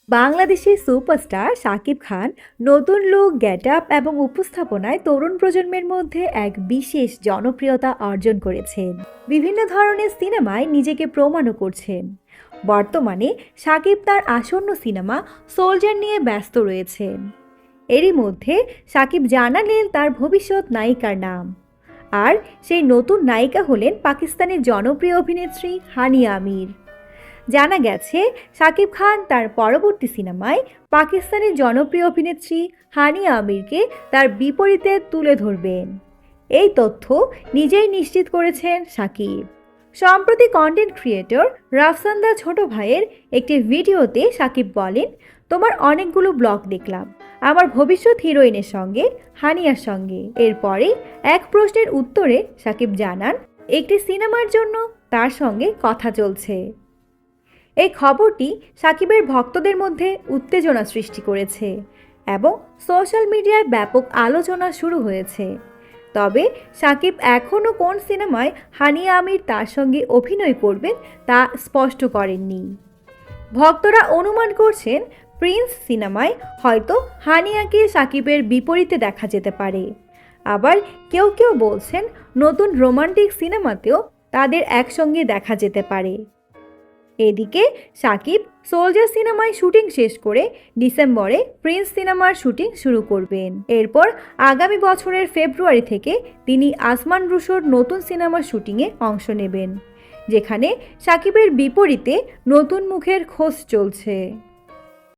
বাংলাদেশের সুপারস্টার শাকিব খান নতুন look, getup এবং উপস্থাপনায় তরুণ প্রজন্মের মধ্যে এক বিশেষ জনপ্রিয়তা অর্জন করেছেন। বিভিন্ন ধরনের সিনেমায় নিজেকে প্রমাণও করছেন। বর্তমানে শাকিব তার আসন্ন সিনেমা সোলজার নিয়ে ব্যস্ত রয়েছেন। এরই মধ্যে শাকিব জানালেন তার ভবিষ্যৎ নায়িকার নাম। আর সেই নতুন নায়িকা হলেন পাকিস্তানের জনপ্রিয় অভিনেত্রী হানিয়া আমির। জানা গেছে শাকিব খান তার পরবর্তী সিনেমায় পাকিস্তানের জনপ্রিয় অভিনেত্রী হানিয়া আমিরকে তার বিপরীতে তুলে ধরবেন। এই তথ্য নিজেই নিশ্চিত করেছেন শাকিব। সম্প্রতি কন্টেন্ট ক্রিয়েটর রাফসান্দা ছোট ভাইয়ের একটি ভিডিওতে শাকিব বলেন, তোমার অনেকগুলো ব্লগ দেখলাম আমার ভবিষ্যৎ হিরোইনের সঙ্গে, হানিয়ার সঙ্গে। এরপরে এক প্রশ্নের উত্তরে শাকিব জানান, একটি সিনেমার জন্য তার সঙ্গে কথা চলছে। এই খবরটি শাকিবের ভক্তদের মধ্যে উত্তেজনা সৃষ্টি করেছে এবং সোশ্যাল মিডিয়ায় ব্যাপক আলোচনা শুরু হয়েছে। তবে শাকিব এখনও কোন সিনেমায় হানিয়া আমির তার সঙ্গে অভিনয় করবেন তা স্পষ্ট করেননি। ভক্তরা অনুমান করছেন প্রিন্স সিনেমায় হয়তো হানিয়াকে শাকিবের বিপরীতে দেখা যেতে পারে। আবার কেউ কেউ বলছেন নতুন রোমান্টিক সিনেমাতেও তাদের একসঙ্গে দেখা যেতে পারে। এদিকে শাকিব সোলজার সিনেমায় শুটিং শেষ করে ডিসেম্বরে প্রিন্স সিনেমার শুটিং শুরু করবেন। এরপর আগামী বছরের ফেব্রুয়ারি থেকে তিনি আসমান রুশোর নতুন সিনেমার শুটিংয়ে অংশ নেবেন, যেখানে শাকিবের বিপরীতে নতুন মুখের খোঁজ চলছে।